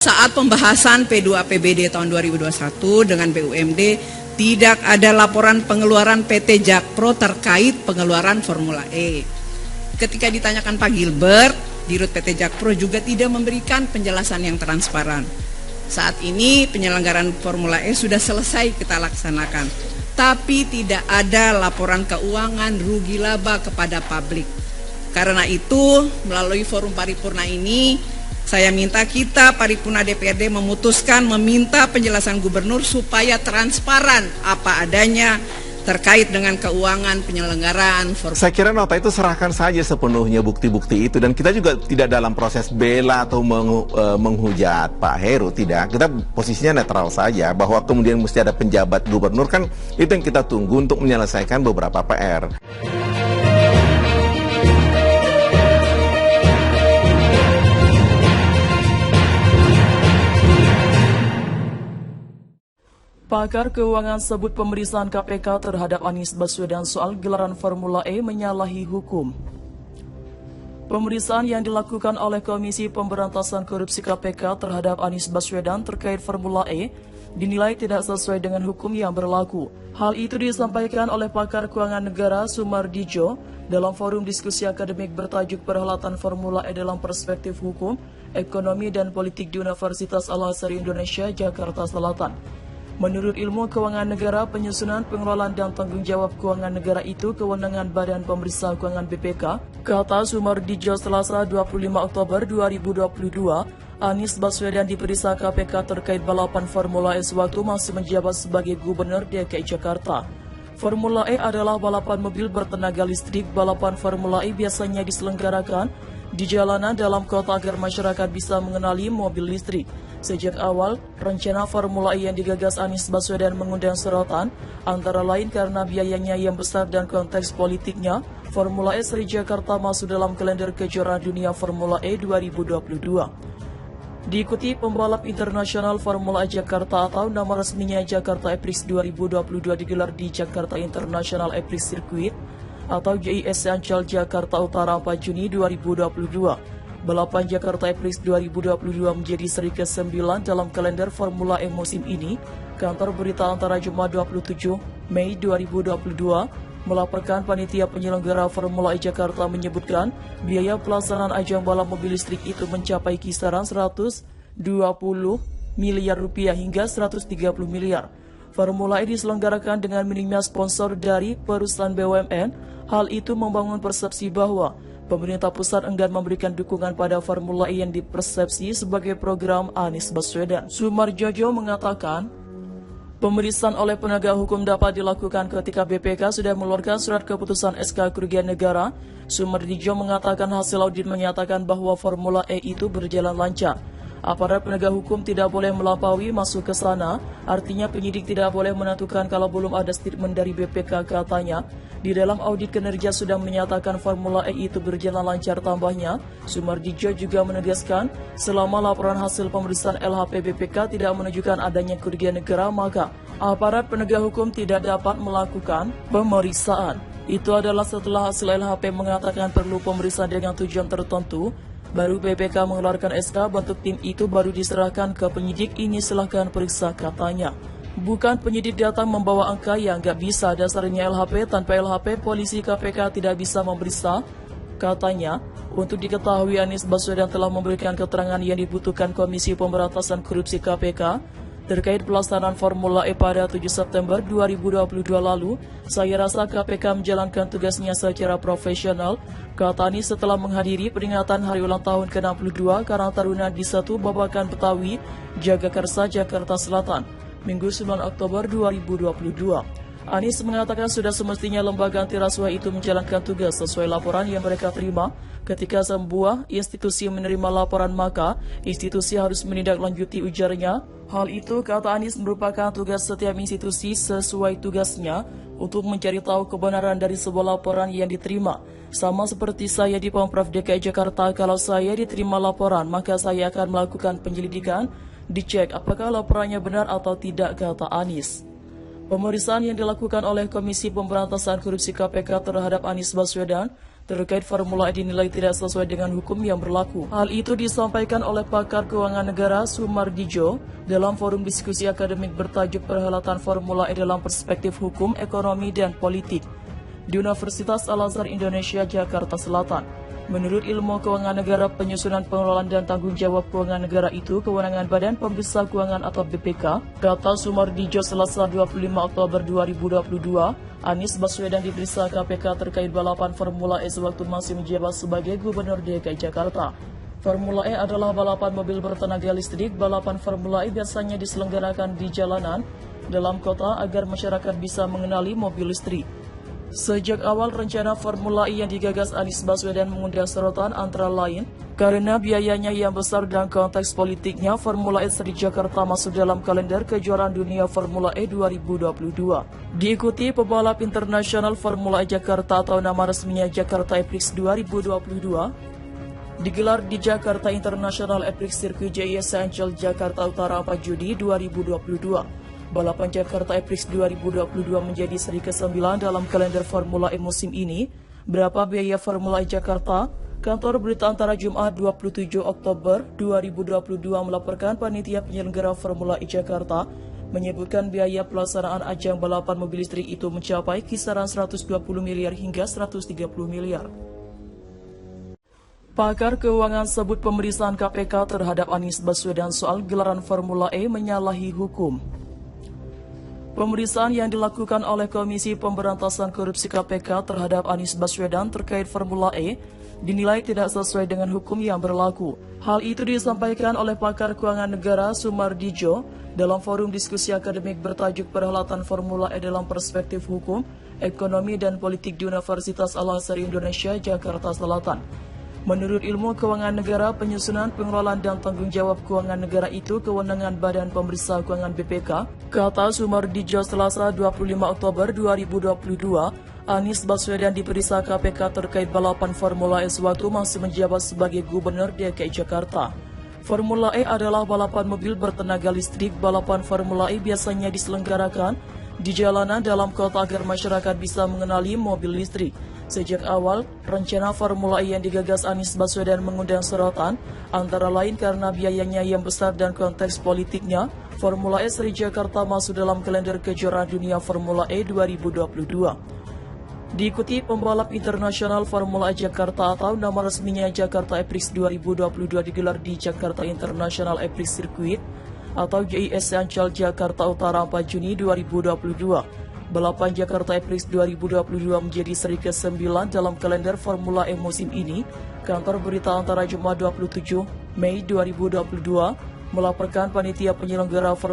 Saat pembahasan P2 APBD tahun 2021 dengan BUMD, tidak ada laporan pengeluaran PT Jakpro terkait pengeluaran Formula E. Ketika ditanyakan Pak Gilbert, Dirut PT Jakpro juga tidak memberikan penjelasan yang transparan. Saat ini penyelenggaraan Formula E sudah selesai kita laksanakan, tapi tidak ada laporan keuangan rugi laba kepada publik. Karena itu, melalui forum paripurna ini, saya minta kita paripurna DPRD memutuskan meminta penjelasan gubernur supaya transparan apa adanya terkait dengan keuangan penyelenggaraan Formula. Saya kira nota itu serahkan saja sepenuhnya bukti-bukti itu, dan kita juga tidak dalam proses bela atau menghujat Pak Heru, tidak. Kita posisinya netral saja, bahwa kemudian mesti ada penjabat gubernur, kan itu yang kita tunggu untuk menyelesaikan beberapa PR. Pakar keuangan sebut pemeriksaan KPK terhadap Anies Baswedan soal gelaran Formula E menyalahi hukum. Pemeriksaan yang dilakukan oleh Komisi Pemberantasan Korupsi KPK terhadap Anies Baswedan terkait Formula E dinilai tidak sesuai dengan hukum yang berlaku. Hal itu disampaikan oleh pakar keuangan negara Sumardijo dalam forum diskusi akademik bertajuk Perhelatan Formula E dalam Perspektif Hukum, Ekonomi dan Politik di Universitas Al-Azhar Indonesia, Jakarta Selatan. Menurut ilmu keuangan negara, penyusunan, pengelolaan, dan tanggung jawab keuangan negara itu kewenangan Badan Pemeriksa Keuangan BPK, kata Sumardijo Selasa 25 Oktober 2022. Anies Baswedan diperiksa KPK terkait balapan Formula E sewaktu masih menjabat sebagai Gubernur DKI Jakarta. Formula E adalah balapan mobil bertenaga listrik. Balapan Formula E biasanya diselenggarakan di jalanan dalam kota agar masyarakat bisa mengenali mobil listrik. Sejak awal, rencana Formula E yang digagas Anies Baswedan mengundang sorotan, antara lain karena biayanya yang besar dan konteks politiknya. Formula E Seri Jakarta masuk dalam kalender kejuaraan dunia Formula E 2022. Diikuti pembalap internasional Formula E Jakarta atau nama resminya Jakarta E-Prix 2022 digelar di Jakarta International E-Prix Circuit atau JIS Ancol Jakarta Utara 4 Juni 2022. Balapan Jakarta E-Prix 2022 menjadi seri ke-9 dalam kalender Formula E musim ini. Kantor berita antara Jumat 27 Mei 2022 melaporkan panitia penyelenggara Formula E Jakarta menyebutkan biaya pelaksanaan ajang balap mobil listrik itu mencapai kisaran 120 miliar rupiah hingga 130 miliar. Formula E diselenggarakan dengan minimnya sponsor dari perusahaan BUMN. Hal itu membangun persepsi bahwa pemerintah pusat enggan memberikan dukungan pada Formula E yang dipersepsi sebagai program Anies Baswedan. Sumarjojo mengatakan, pemeriksaan oleh penegak hukum dapat dilakukan ketika BPK sudah mengeluarkan surat keputusan SK kerugian negara. Sumardijo mengatakan hasil audit menyatakan bahwa Formula E itu berjalan lancar. Aparat penegak hukum tidak boleh melampaui masuk ke sana, artinya penyidik tidak boleh menentukan kalau belum ada statement dari BPK, katanya. Di dalam audit kinerja sudah menyatakan Formula E itu berjalan lancar, tambahnya. Sumardijo juga menegaskan, selama laporan hasil pemeriksaan LHP BPK tidak menunjukkan adanya kerugian negara, maka aparat penegak hukum tidak dapat melakukan pemeriksaan. Itu adalah setelah hasil LHP mengatakan perlu pemeriksaan dengan tujuan tertentu, baru BPK mengeluarkan SK. Bentuk tim itu baru diserahkan ke penyidik. Ini silahkan periksa, katanya. Bukan penyidik datang membawa angka yang nggak bisa, dasarnya LHP. Tanpa LHP, polisi KPK tidak bisa memeriksa, katanya. Untuk diketahui, Anies Baswedan telah memberikan keterangan yang dibutuhkan Komisi Pemberantasan Korupsi KPK terkait pelaksanaan Formula E pada 7 September 2022 lalu. Saya rasa KPK menjalankan tugasnya secara profesional, kata Anies setelah menghadiri peringatan hari ulang tahun ke-62 Karang Taruna di 1 Babakan Betawi, Jagakarsa, Jakarta Selatan, Minggu 9 Oktober 2022. Anies mengatakan sudah semestinya lembaga anti rasuah itu menjalankan tugas sesuai laporan yang mereka terima. Ketika sebuah institusi menerima laporan, maka institusi harus menindaklanjuti, ujarnya. Hal itu, kata Anies, merupakan tugas setiap institusi sesuai tugasnya untuk mencari tahu kebenaran dari sebuah laporan yang diterima. Sama seperti saya di Pemprov DKI Jakarta, kalau saya diterima laporan, maka saya akan melakukan penyelidikan, dicek apakah laporannya benar atau tidak, kata Anies. Pemeriksaan yang dilakukan oleh Komisi Pemberantasan Korupsi KPK terhadap Anies Baswedan terkait Formula E dinilai tidak sesuai dengan hukum yang berlaku. Hal itu disampaikan oleh pakar keuangan negara Sumardijo dalam forum diskusi akademik bertajuk Perhelatan Formula E dalam Perspektif Hukum, Ekonomi, dan Politik di Universitas Al-Azhar Indonesia, Jakarta Selatan. Menurut ilmu keuangan negara, penyusunan pengelolaan dan tanggung jawab keuangan negara itu kewenangan Badan Pemeriksa Keuangan atau BPK, kata Sumardijo Selasa 25 Oktober 2022. Anies Baswedan diperiksa KPK terkait balapan Formula E sewaktu masih menjabat sebagai Gubernur DKI Jakarta. Formula E adalah balapan mobil bertenaga listrik. Balapan Formula E biasanya diselenggarakan di jalanan dalam kota agar masyarakat bisa mengenali mobil listrik. Sejak awal rencana Formula E yang digagas Anies Baswedan mengundang sorotan antara lain karena biayanya yang besar dan konteks politiknya. Formula E Seri Jakarta masuk dalam kalender kejuaraan dunia Formula E 2022. Diikuti pebalap internasional Formula E Jakarta atau nama resminya Jakarta E-Prix 2022, digelar di Jakarta International E-Prix Circuit JIS Ancol Jakarta Utara 4 Juni 2022. Balapan Jakarta E-Prix 2022 menjadi seri ke-9 dalam kalender Formula E musim ini. Berapa biaya Formula E Jakarta? Kantor Berita Antara Jumat 27 Oktober 2022 melaporkan panitia penyelenggara Formula E Jakarta menyebutkan biaya pelaksanaan ajang balapan mobil listrik itu mencapai kisaran 120 miliar hingga 130 miliar. Pakar keuangan sebut pemeriksaan KPK terhadap Anies Baswedan soal gelaran Formula E menyalahi hukum. Pemeriksaan yang dilakukan oleh Komisi Pemberantasan Korupsi KPK terhadap Anies Baswedan terkait Formula E dinilai tidak sesuai dengan hukum yang berlaku. Hal itu disampaikan oleh pakar keuangan negara Sumardijo dalam forum diskusi akademik bertajuk Perhelatan Formula E dalam Perspektif Hukum, Ekonomi, dan Politik di Universitas Al-Azhar Indonesia, Jakarta Selatan. Menurut ilmu keuangan negara, penyusunan, pengelolaan, dan tanggung jawab keuangan negara itu kewenangan Badan Pemeriksa Keuangan BPK, kata Sumardijo Selasa 25 Oktober 2022. Anies Baswedan diperiksa KPK terkait balapan Formula E sewaktu masih menjabat sebagai Gubernur DKI Jakarta. Formula E adalah balapan mobil bertenaga listrik. Balapan Formula E biasanya diselenggarakan di jalanan dalam kota agar masyarakat bisa mengenali mobil listrik. Sejak awal, rencana Formula E yang digagas Anies Baswedan mengundang sorotan, antara lain karena biayanya yang besar dan konteks politiknya. Formula E Seri Jakarta masuk dalam kalender kejuaraan dunia Formula E 2022. Diikuti pembalap internasional Formula E Jakarta atau nama resminya Jakarta E-Prix 2022 digelar di Jakarta International E-Prix Circuit atau JIS Ancol Jakarta Utara 4 Juni 2022. Balapan Jakarta E-Prix 2022 menjadi seri ke-9 dalam kalender Formula E musim ini. Kantor Berita Antara Jumat 27 Mei 2022 melaporkan panitia penyelenggara Formula